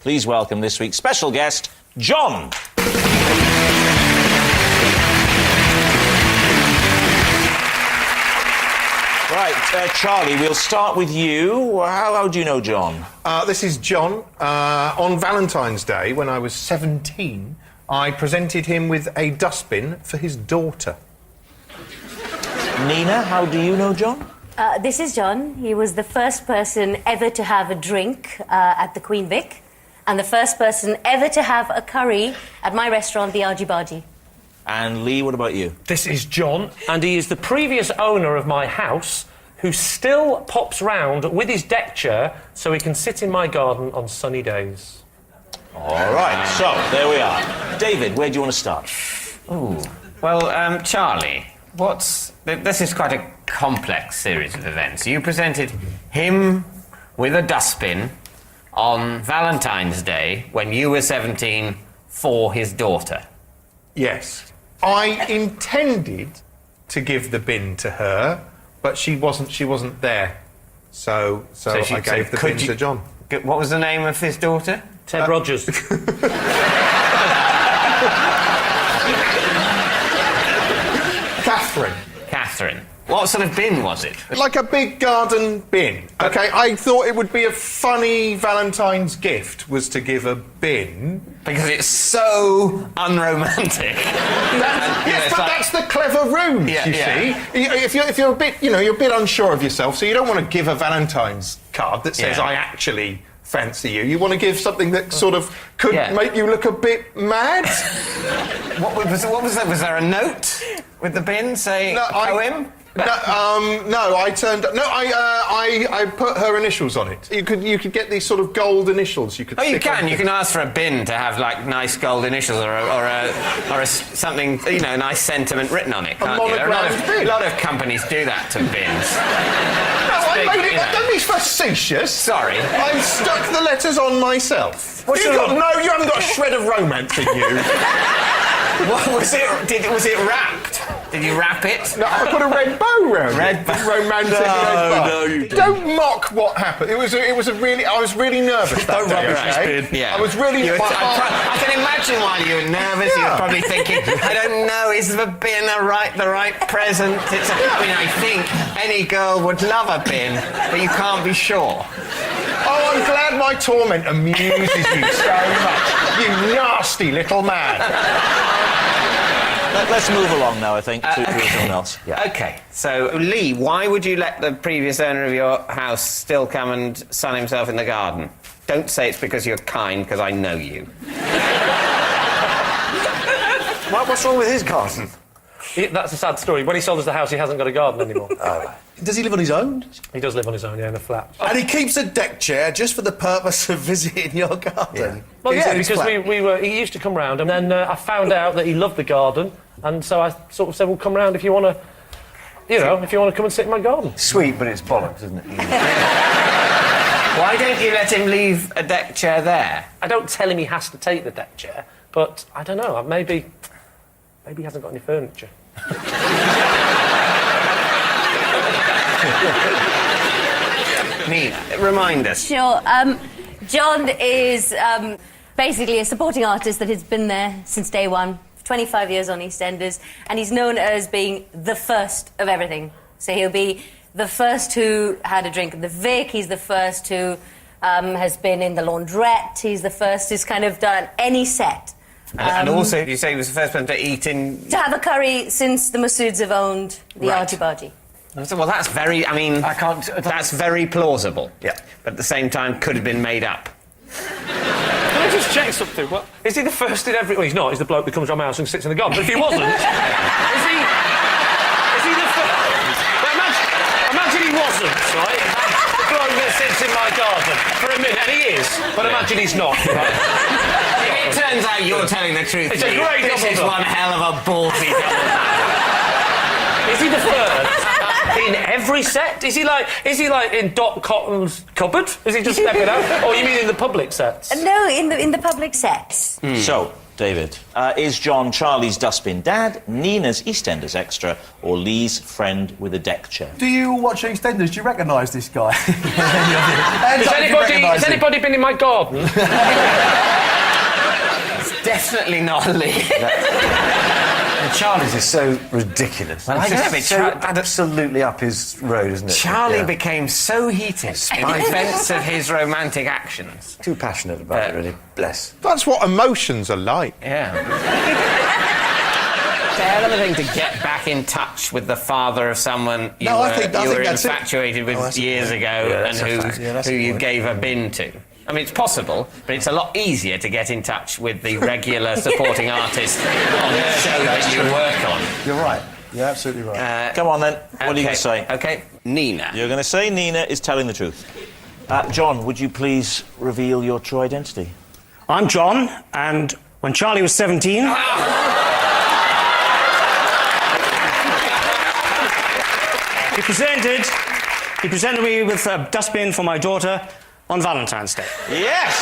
Please welcome this week's special guest, John. Right, Charlie, we'll start with you. How do you know John? This is John. On Valentine's Day, when I was 17, I presented him with a dustbin for his daughter. Nina, how do you know John? This is John. He was the first person ever to have a drink at the Queen Vic, and the first person ever to have a curry at my restaurant, the Argy Bargy. And Lee, what about you? This is John, and he is the previous owner of my house who still pops round with his deck chair so he can sit in my garden on sunny days. All right, so there we are. David, where do you want to start? Ooh. Well, Charlie, this is quite a complex series of events. You presented him with a dustbin on Valentine's Day when you were 17 for his daughter. Yes. I intended to give the bin to her, but she wasn't there. So I gave the bin to John. What was the name of his daughter? Ted Rogers. Catherine. What sort of bin was it? Like a big garden bin. OK, I thought it would be a funny Valentine's gift was to give a bin. Because it's so unromantic. Yes, but that's the clever ruse, you see. If you're a bit, you're a bit unsure of yourself, so you don't want to give a Valentine's card that says, I actually fancy you. You want to give something that sort of could make you look a bit mad. What was that? Was there a note with the bin saying poem? I put her initials on it. You could get these sort of gold initials. You could. Oh, you can. You can ask for a bin to have like nice gold initials or a something, a nice sentiment written on it. Can't you? A lot of companies do that to bins. Don't be facetious. Sorry. I stuck the letters on myself. You haven't got a shred of romance in you. What was it? Was it wrapped? Did you wrap it? No, I put a red bow round it. Romantic red bow. No, you don't mock what happened. I was really nervous that day, okay? Yeah. I was really... I can imagine while you were nervous, you were probably thinking, I don't know, is the bin the right present? I think any girl would love a bin, but you can't be sure. Oh, I'm glad my torment amuses you so much. You nasty little man. Let's move along now, I think, to someone else. Yeah. OK, so, Lee, why would you let the previous owner of your house still come and sun himself in the garden? Don't say it's because you're kind, because I know you. What's wrong with his garden? That's a sad story. When he sold us the house, he hasn't got a garden anymore. Does he live on his own? He does live on his own, in a flat. And he keeps a deck chair just for the purpose of visiting your garden? Well, because he used to come round, and then I found out that he loved the garden, and so I sort of said, well, come round if you want to, if you want to come and sit in my garden. Sweet, but it's bollocks, isn't it? Why don't you let him leave a deck chair there? I don't tell him he has to take the deck chair, but I don't know, maybe he hasn't got any furniture. Nina, remind us. Sure. John is basically a supporting artist that has been there since day one, 25 years on EastEnders, and he's known as being the first of everything. So he'll be the first who had a drink at the Vic, he's the first who has been in the laundrette, he's the first who's kind of done any set. And also, you say he was the first one to eat in... To have a curry since the Masouds have owned the Argy Bargy. Well, that's very... that's very plausible. Yeah. But at the same time, could have been made up. Can I just check something? What, is he the first in every... Well, he's not. He's the bloke that comes around my house and sits in the garden. But if he wasn't... is he the first... But imagine he wasn't, right? The bloke that sits in my garden. For a minute, and he is. But imagine he's not, right? It turns out you're telling the truth. It's a great This is one hell of a ballsy double. Is he the first in every set? Is he like in Dot Cotton's cupboard? Is he just stepping out? Or you mean in the public sets? No, in the public sets. So, David. Is John Charlie's dustbin dad, Nina's EastEnders extra, or Lee's friend with a deck chair? Do you watch EastEnders? Do you recognise this guy? Has anybody been in my garden? It's definitely not Lee. Charlie's is so ridiculous. Well, I know, but so absolutely up his road, isn't it? Charlie became so heated in defence of his romantic actions. Too passionate about it, really. Bless. That's what emotions are like. Yeah. It's a hell of a thing to get back in touch with the father of someone you I think were that's infatuated with years ago and who you gave a bin to. I mean, it's possible, but it's a lot easier to get in touch with the regular supporting artist on the show that you work on. You're right. You're absolutely right. Come on, then. What are you going to say? OK, Nina. You're going to say Nina is telling the truth. John, would you please reveal your true identity? I'm John, and when Charlie was 17... He presented me with a dustbin for my daughter on Valentine's Day. Yes!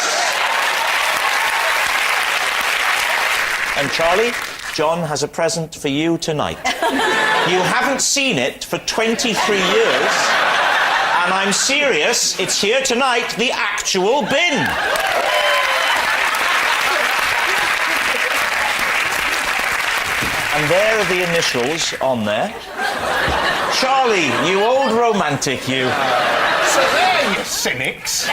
And Charlie, John has a present for you tonight. You haven't seen it for 23 years, and I'm serious, it's here tonight, the actual bin. And there are the initials on there. Charlie, you old romantic, you. So there, you cynics.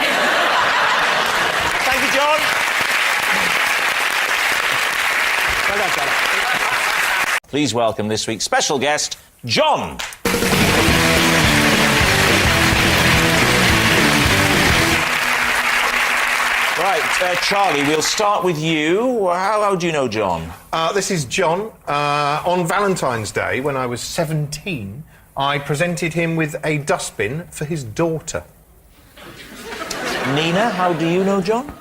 Thank you, John. Well done, Charlie. Please welcome this week's special guest, John. Right, Charlie, we'll start with you. How do you know John? This is John. On Valentine's Day, when I was 17, I presented him with a dustbin for his daughter. Nina, how do you know John?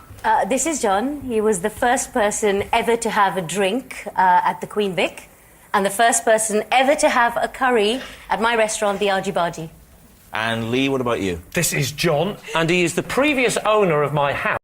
This is John. He was the first person ever to have a drink at the Queen Vic, and the first person ever to have a curry at my restaurant, the Argy Bargy. And Lee, what about you? This is John, and he is the previous owner of my house.